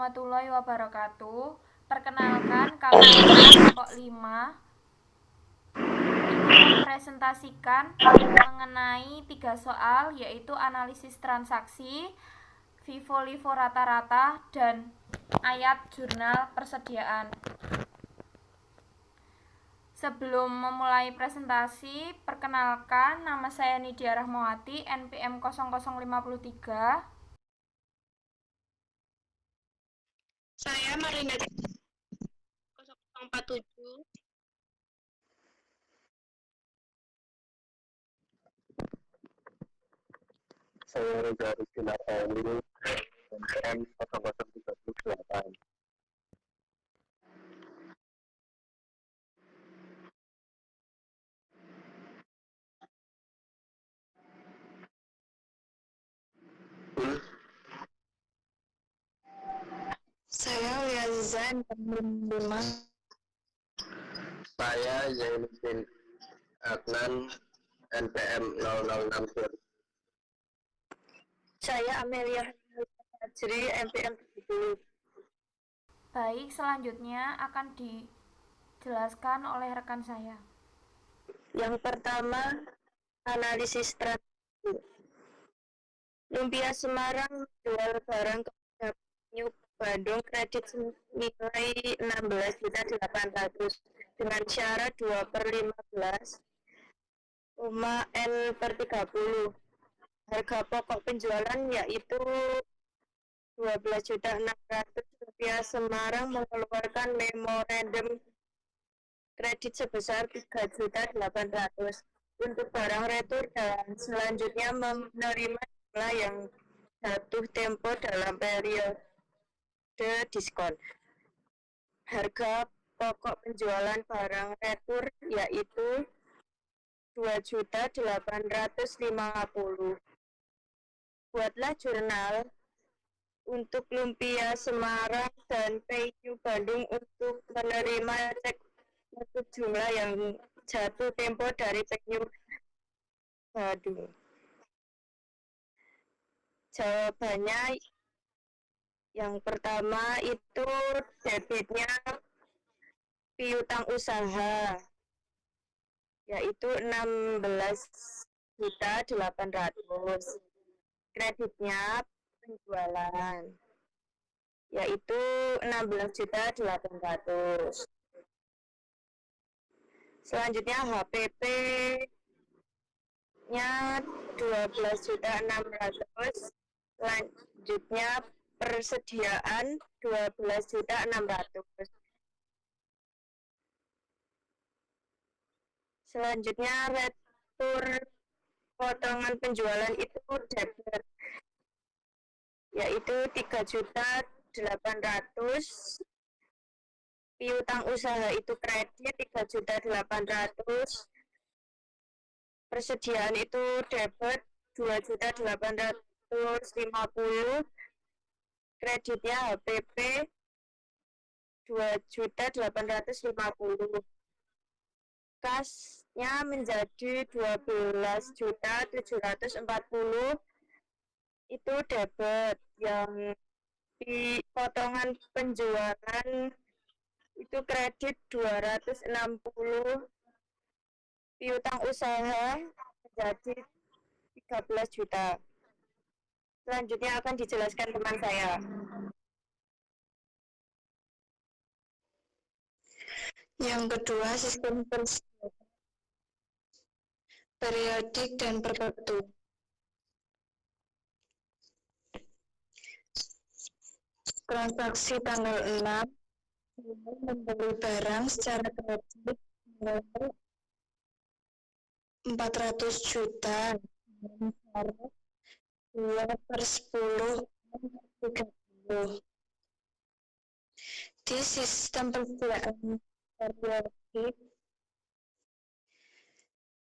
warahmatullahi wabarakatuh. Perkenalkan, kami dari kelompok 5 ingin mempresentasikan mengenai 3 soal, yaitu analisis transaksi, FIFO-LIFO rata-rata, dan ayat jurnal persediaan. Sebelum memulai presentasi, perkenalkan, nama saya Nidia Rahmawati, NPM 0053. Saya Marina 0047. Saya Reza Rizky Nartali, NPM 0038. Saya Liazan 5. Saya Zainuddin Adnan, NPM 006. Saya Amelia Hajri, NPM 70. Baik, selanjutnya akan dijelaskan oleh rekan saya. Yang pertama, analisis transaksi. Lumpia Semarang jual barang ke New Bandung kredit senilai 16.800.000 dengan syarat 2/15 N/30. Harga pokok penjualan yaitu Rp12.600.000. Semarang mengeluarkan memorandum kredit sebesar Rp3.800.000 untuk barang retur dan selanjutnya menerima jumlah yang jatuh tempo dalam periode diskon. Harga pokok penjualan barang retur yaitu Rp2.850.000. Buatlah jurnal untuk Lumpia Semarang dan PU Bandung untuk menerima cek untuk jumlah yang jatuh tempo dari PU Bandung. Jawabannya yang pertama itu debitnya piutang usaha yaitu 16.800.000. Kreditnya penjualan yaitu 16.800.000. Selanjutnya HPP-nya 12.600.000. Selanjutnya persediaan 12.600.000. Selanjutnya retur potongan penjualan itu debit yaitu 3.800.000. Piutang usaha itu kredit 3.800.000. Persediaan itu debit 2.850.000. Kreditnya HPP 2.850.000. Kasnya menjadi 12.740.000. Itu debit. Yang di potongan penjualan itu kredit 260. Piutang usaha menjadi 13 juta. Selanjutnya akan dijelaskan teman saya. Yang kedua, sistem periodik dan perpetuum. Transaksi tanggal 6 membeli barang secara kredit 400 juta 2/10 di sistem persediaan periodik.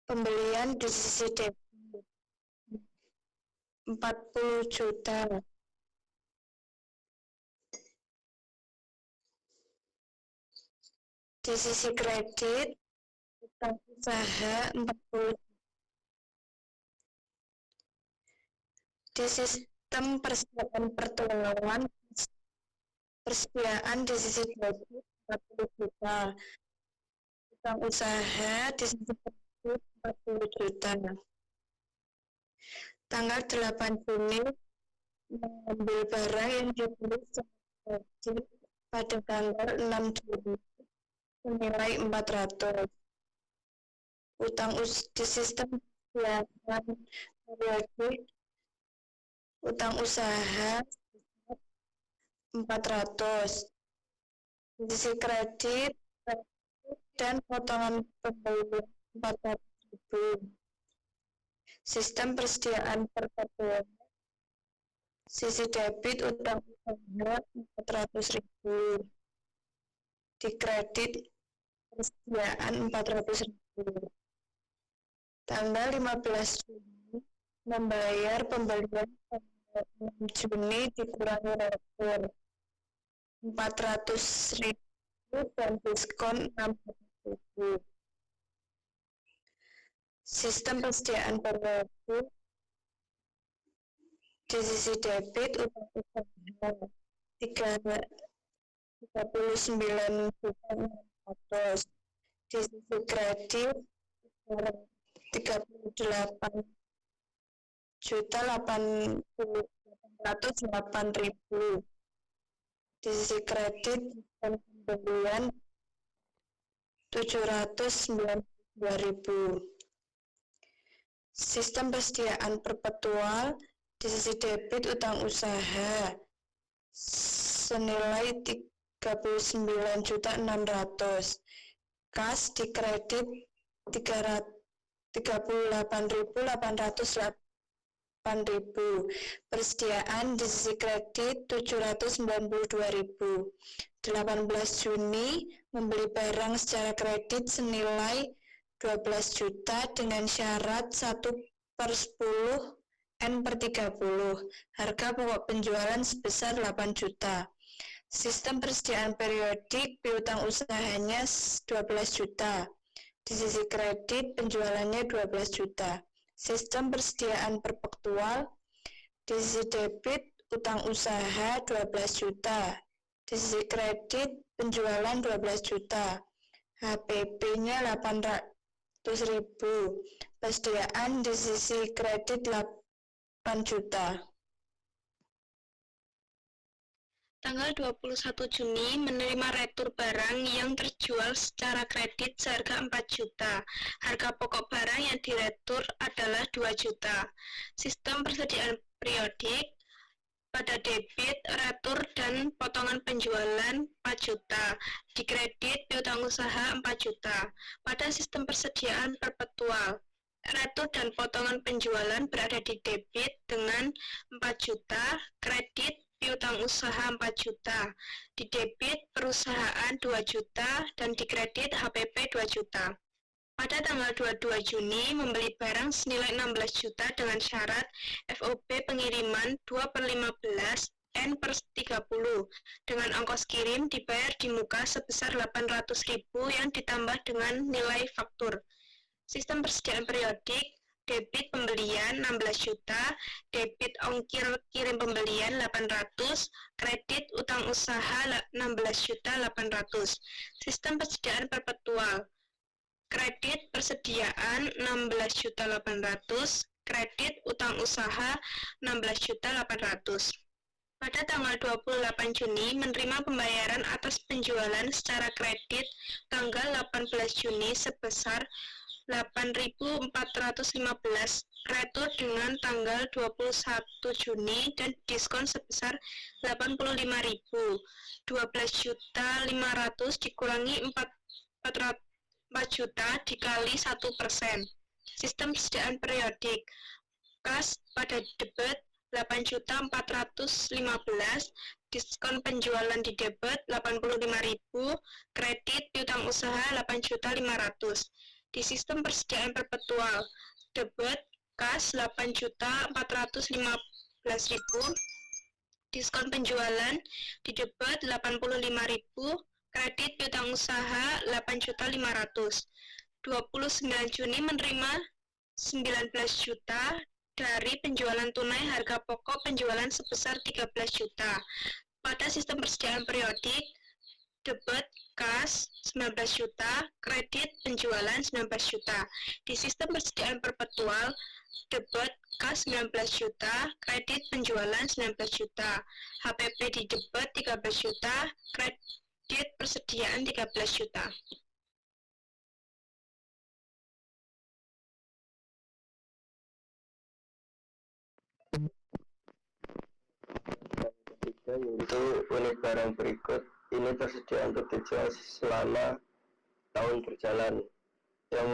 Pembelian di sisi debit 40 juta. Di sisi kredit utang usaha 40. Di sistem persediaan pertolongan Persediaan di sisi debit 40 juta. Utang usaha di sisi kredit 40 juta. Tanggal 8 Juni mengambil barang yang dibeli secara kredit pada tanggal 6 Juni senilai 400. Utang di sistem persediaan periodik utang usaha 400. Di sisi kredit dan potongan pembelian 400.000. Sistem persediaan perpaduan sisi debit utang usaha 400.000. Di kredit persediaan 400.000. Tanggal 15 Juni membayar pembelian 6 Juni dikurangi retur 400.000 dan diskon 60.000. Sistem persediaan periodik di sisi debit utang usaha 39.600. Di sisi kredit 38.808.000. Di sisi kredit dan pembelian 792.000. Sistem persediaan perpetual di sisi debit utang usaha senilai 39.600. Kas di kredit 38.808.000. Persediaan di sisi kredit 792.000. 18 Juni membeli barang secara kredit senilai 12 juta dengan syarat 1/10 N/30. Harga pokok penjualan sebesar 8 juta. Sistem persediaan periodik piutang usahanya 12 juta. Di sisi kredit penjualannya 12 juta. Sistem persediaan perpetual di sisi debit utang usaha 12 juta. Di sisi kredit penjualan 12 juta. HPP-nya 800.000. Persediaan di sisi kredit 8 juta. Tanggal 21 Juni menerima retur barang yang terjual secara kredit seharga 4 juta. Harga pokok barang yang diretur adalah 2 juta. Sistem persediaan periodik pada debit, retur, dan potongan penjualan 4 juta. Di kredit, piutang usaha 4 juta. Pada sistem persediaan perpetual, retur dan potongan penjualan berada di debit dengan 4 juta, kredit piutang usaha 4 juta, di debit perusahaan 2 juta, dan di kredit HPP 2 juta. Pada tanggal 22 Juni membeli barang senilai 16 juta dengan syarat FOB pengiriman 2/15 N/30 dengan ongkos kirim dibayar di muka sebesar 800.000 yang ditambah dengan nilai faktur. Sistem persediaan periodik debit pembelian 16 juta, debit ongkir kirim pembelian 800, kredit utang usaha 16.800. Sistem persediaan perpetual kredit persediaan 16.800, kredit utang usaha 16.800. Pada tanggal 28 Juni menerima pembayaran atas penjualan secara kredit tanggal 18 Juni sebesar 8.415 retur dengan tanggal 21 Juni dan diskon sebesar 85.000. 12.500 dikurangi 4 juta dikali 1%. Sistem persediaan periodik kas pada debit 8.415, diskon penjualan di debit 85.000, kredit piutang usaha 8.500. Di sistem persediaan perpetual debit kas 8.415.000, diskon penjualan di debit 85.000, kredit piutang usaha 8.500. 29 Juni menerima 19 juta dari penjualan tunai harga pokok penjualan sebesar 13 juta. Pada sistem persediaan periodik, debit kas 19 juta, kredit penjualan 19 juta. Di sistem persediaan perpetual, debit kas 19 juta, kredit penjualan 19 juta. HPP di debit 13 juta, kredit persediaan 13 juta. Ketiga yaitu unit barang berikut ini tersedia untuk dijual selama tahun berjalan. Yang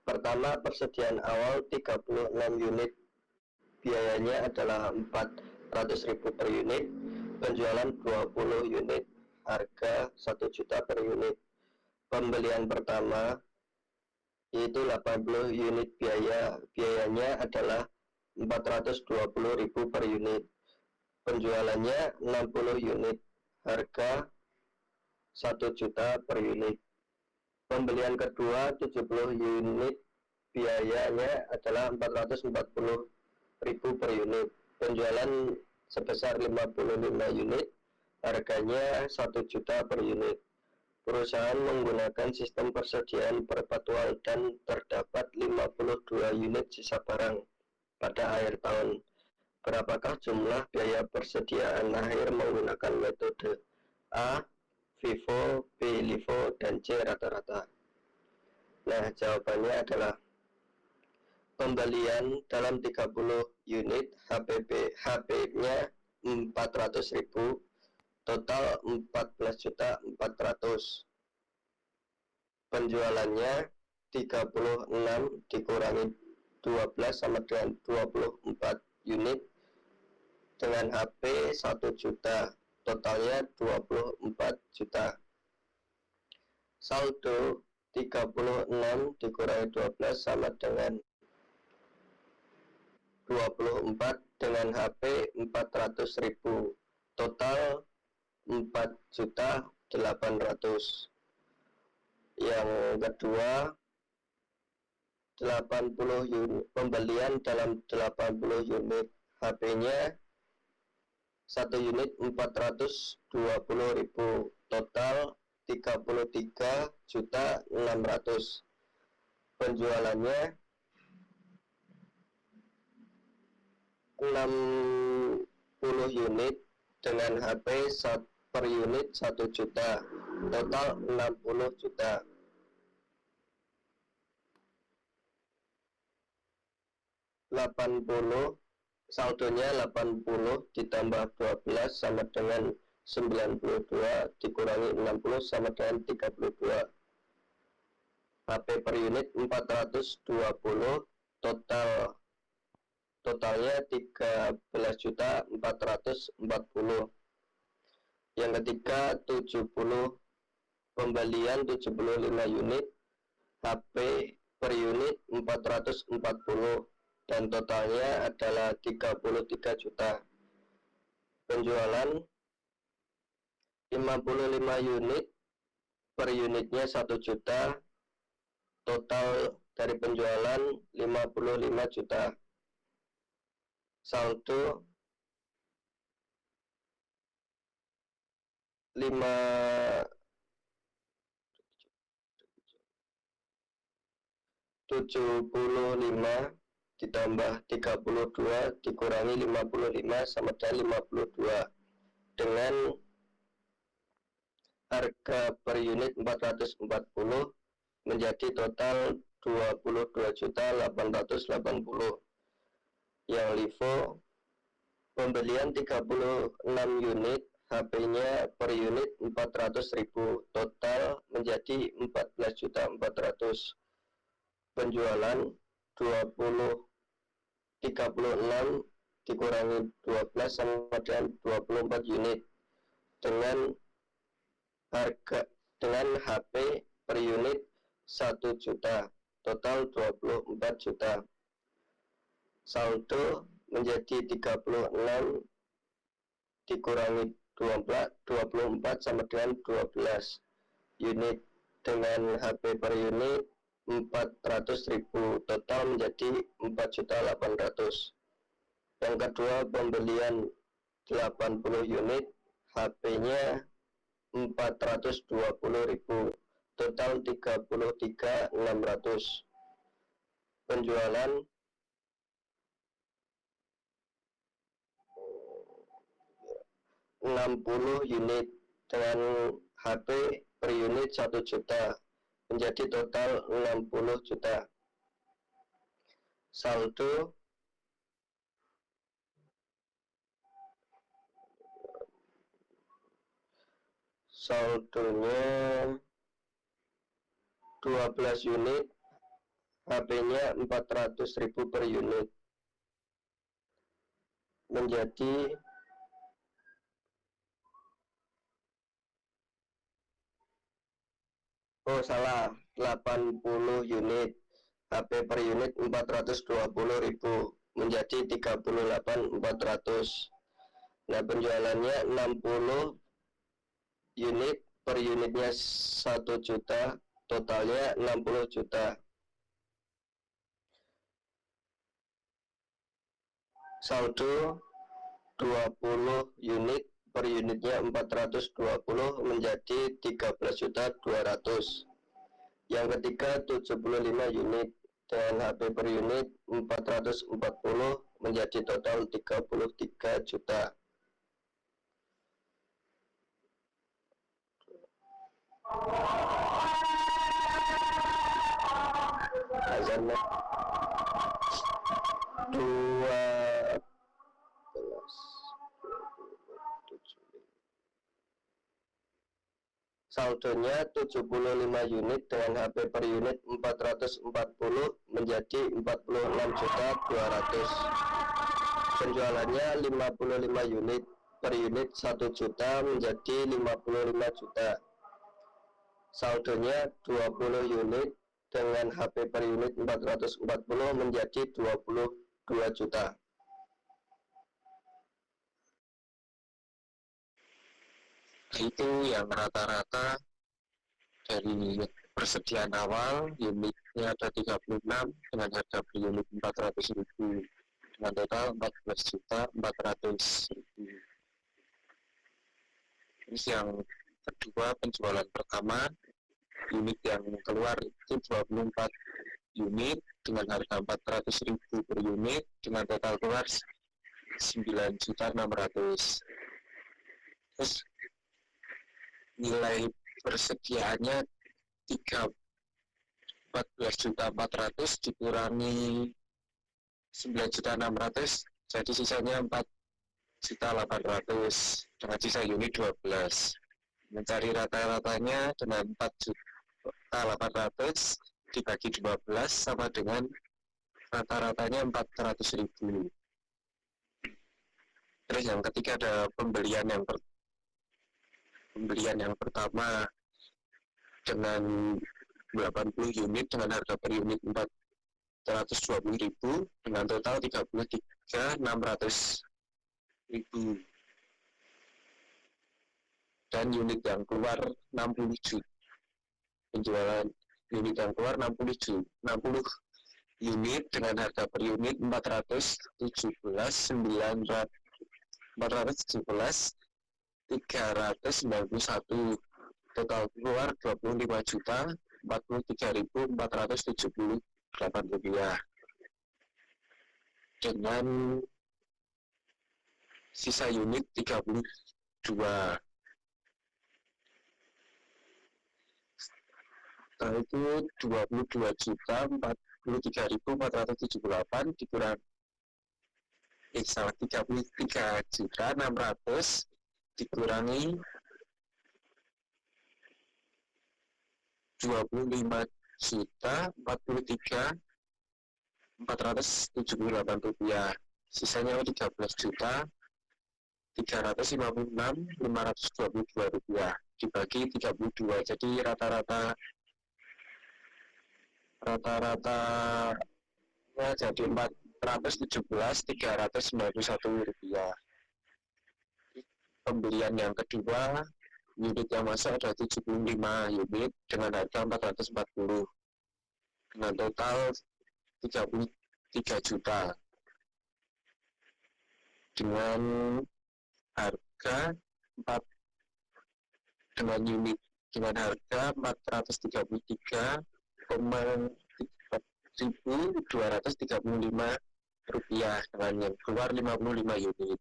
pertama, persediaan awal 36 unit, biayanya adalah 400.000 per unit, penjualan 20 unit, harga 1 juta per unit. Pembelian pertama yaitu 80 unit, biayanya adalah 420.000 per unit, penjualannya 60 unit, harga 1 juta per unit. Pembelian kedua 70 unit, biayanya adalah 440.000 per unit, penjualan sebesar 55 unit, harganya 1 juta per unit. Perusahaan menggunakan sistem persediaan perpetual dan terdapat 52 unit sisa barang pada akhir tahun. Berapakah jumlah biaya persediaan akhir menggunakan metode A, FIFO, B, LIFO, dan C, rata-rata? Nah, jawabannya adalah pembelian dalam 30 unit, HP-nya 400.000, total 14.400.000. Penjualannya 36 dikurangi 12 sama dengan 24 unit, dengan HP 1 juta, totalnya 24 juta. Saldo 36 dikurangi 12 sama dengan 24, dengan HP 400.000, total 4.800.000. Yang kedua, 80 unit, pembelian dalam 80 unit, HP-nya 1 unit 420.000, total 33.600.000. Penjualannya 60 unit, dengan HP per unit 1 juta, total 60 juta. Saldonya 80 ditambah 12 sama dengan 92, dikurangi 60 sama dengan 32. HP per unit 420, totalnya 13.440. Yang ketiga, 70 pembelian 75 unit, HP per unit 440, dan totalnya adalah 33 juta. Penjualan 55 unit, per unitnya 1 juta, total dari penjualan 55 juta. Saldo 75 ditambah 32 dikurangi 55 sama dengan 52, dengan harga per unit 440 menjadi total 22.880. Yang LIFO, pembelian 36 unit, HP-nya per unit 400.000, total menjadi 14.400. Penjualan 36 dikurangi 12 sama dengan 24 unit, dengan HP per unit 1 juta, total 24 juta. Saldo menjadi 36 dikurangi 24 sama dengan 12 unit, dengan HP per unit 400.000, total menjadi 4.800.000. Yang kedua, pembelian 80 unit, HP-nya 420.000, total 33.600. Penjualan 60 unit dengan HP per unit 1 juta, menjadi total 60 juta. Saldonya 12 unit, HP-nya 400.000 per unit, menjadi 80 unit, HP per unit 420.000, menjadi 38.400. Nah, penjualannya 60 unit, per unitnya 1 juta, totalnya 60 juta. Saldo 20 unit, per unitnya 420, menjadi 13.200. Yang ketiga 75 unit dengan HP per unit 440, menjadi total 33 juta. Azannya 12. Saldonya 75 unit dengan HP per unit 440, menjadi 46.200. Penjualannya 55 unit, per unit 1 juta, menjadi 55 juta. Saldonya 20 unit dengan HP per unit 440, menjadi 22 juta. Itu yang rata-rata dari persediaan awal, unitnya ada 36 dengan harga per unit 400.000, dengan total 14.400.000. Terus yang kedua, penjualan pertama, unit yang keluar itu 24 unit dengan harga 400.000 per unit, dengan total keluar 9.600.000. Terus nilai persediaannya 14.400 dikurangi 9.600, jadi sisanya 4.800, dengan sisa unit 12. Mencari rata-ratanya dengan 4.800 dibagi 12 sama dengan rata-ratanya 400.000. Terus yang ketiga ada pembelian yang pertama dengan 80 unit dengan harga per unit 420.000, dengan total 33.600.000. Dan unit yang keluar 60 juta. Penjualan unit yang keluar 60 unit dengan harga per unit 391, total keluar 25.043.478 rupiah, dengan sisa unit 32. Setelah itu 22.043.478 dikurang 33.600 dikurangi 25.043.478 rupiah, sisanya 13.356.522 rupiah dibagi 32, jadi rata-ratanya jadi 417.391 rupiah. Pembelian yang kedua, unit yang masuk ada 75 unit dengan harga 440, dengan total 33 juta, dengan harga 4 dengan unit dengan harga 433,235 rupiah dengan yang keluar 55 unit.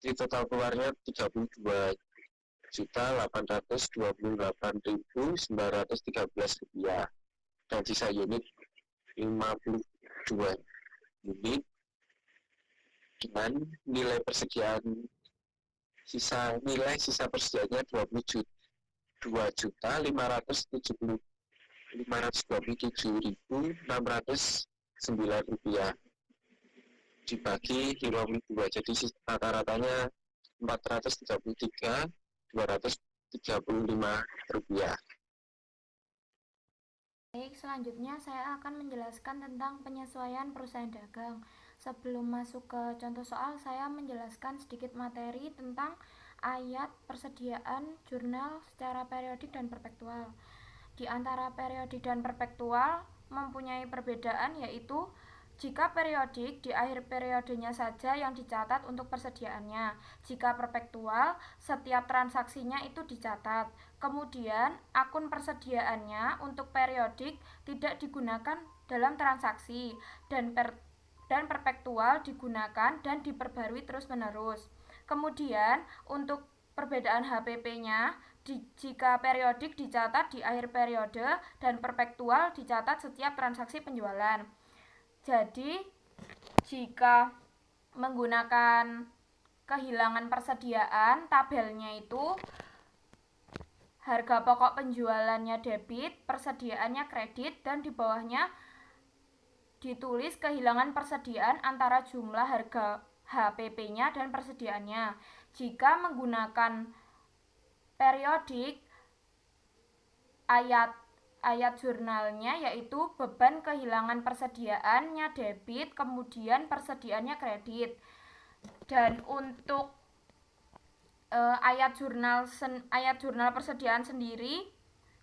Jadi total keluarnya 32.828.913 rupiah dan sisa unit 52 unit dengan nilai persediaannya 22.527.609 rupiah dibagi 52, jadi rata-ratanya 433.235 rupiah. Baik, selanjutnya saya akan menjelaskan tentang penyesuaian perusahaan dagang. Sebelum masuk ke contoh soal, saya menjelaskan sedikit materi tentang ayat persediaan jurnal secara periodik dan perpektual. Di antara periodik dan perpektual mempunyai perbedaan, yaitu jika periodik, di akhir periodenya saja yang dicatat untuk persediaannya. Jika perpektual, setiap transaksinya itu dicatat. Kemudian, akun persediaannya untuk periodik tidak digunakan dalam transaksi, dan perpektual digunakan dan diperbarui terus-menerus. Kemudian, untuk perbedaan HPP-nya, jika periodik dicatat di akhir periode dan perpektual dicatat setiap transaksi penjualan. Jadi, jika menggunakan kehilangan persediaan, tabelnya itu harga pokok penjualannya debit, persediaannya kredit, dan di bawahnya ditulis kehilangan persediaan antara jumlah harga HPP-nya dan persediaannya. Jika menggunakan periodik, ayat jurnalnya yaitu beban kehilangan persediaannya debit, kemudian persediaannya kredit. Dan untuk ayat jurnal persediaan sendiri,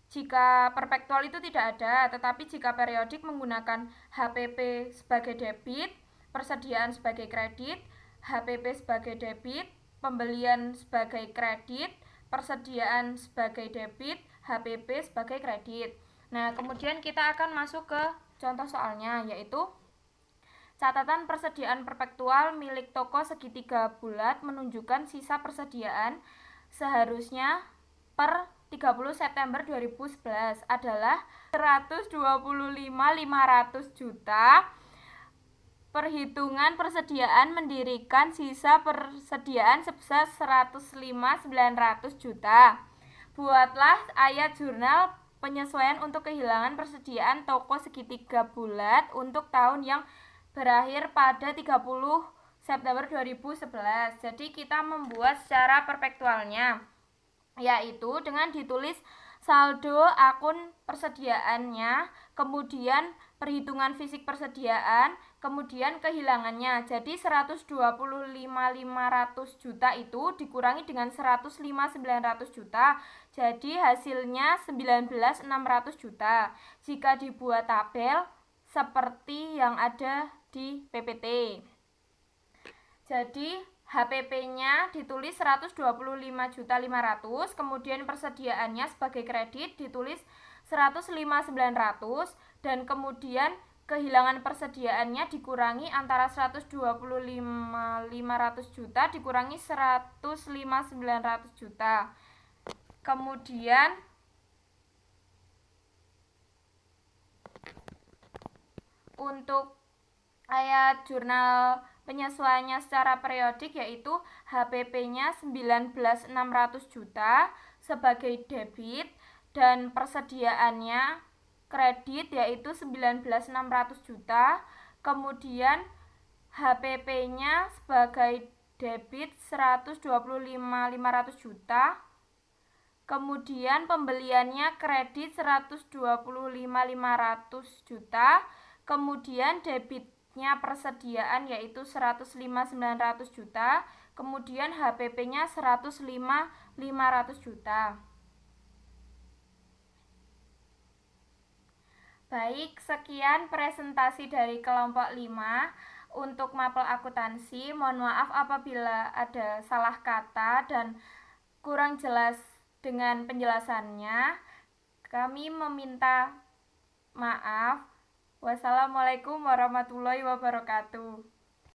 jika perpektual itu tidak ada, tetapi jika periodik menggunakan HPP sebagai debit, persediaan sebagai kredit, HPP sebagai debit, pembelian sebagai kredit, persediaan sebagai debit, HPP sebagai kredit. Nah, kemudian kita akan masuk ke contoh soalnya, yaitu catatan persediaan perpektual milik toko segitiga bulat menunjukkan sisa persediaan seharusnya per 30 September 2011 adalah 125.500 juta. Perhitungan persediaan mendirikan sisa persediaan sebesar 105.900 juta. Buatlah ayat jurnal penyesuaian untuk kehilangan persediaan toko segitiga bulat untuk tahun yang berakhir pada 30 September 2011. Jadi kita membuat secara perpektualnya, yaitu dengan ditulis saldo akun persediaannya, kemudian perhitungan fisik persediaan, kemudian kehilangannya. Jadi 125.500 juta itu dikurangi dengan 105.900 juta. Jadi hasilnya 19.600 juta. Jika dibuat tabel seperti yang ada di PPT. Jadi HPP-nya ditulis 125.500.000, kemudian persediaannya sebagai kredit ditulis 105.900, dan kemudian kehilangan persediaannya dikurangi antara 125.500 juta dikurangi 105.900 juta. Kemudian untuk ayat jurnal penyesuaiannya secara periodik, yaitu HPP-nya 19.600 juta sebagai debit dan persediaannya kredit yaitu 19.600 juta. Kemudian HPP-nya sebagai debit 125.500 juta. Kemudian pembeliannya kredit 125.500 juta. Kemudian debitnya persediaan yaitu 105.900 juta. Kemudian HPP-nya 105.500 juta. Baik, sekian presentasi dari kelompok 5. untuk mapel akuntansi. Mohon maaf apabila ada salah kata dan kurang jelas dengan penjelasannya. Kami meminta maaf. Wassalamualaikum warahmatullahi wabarakatuh.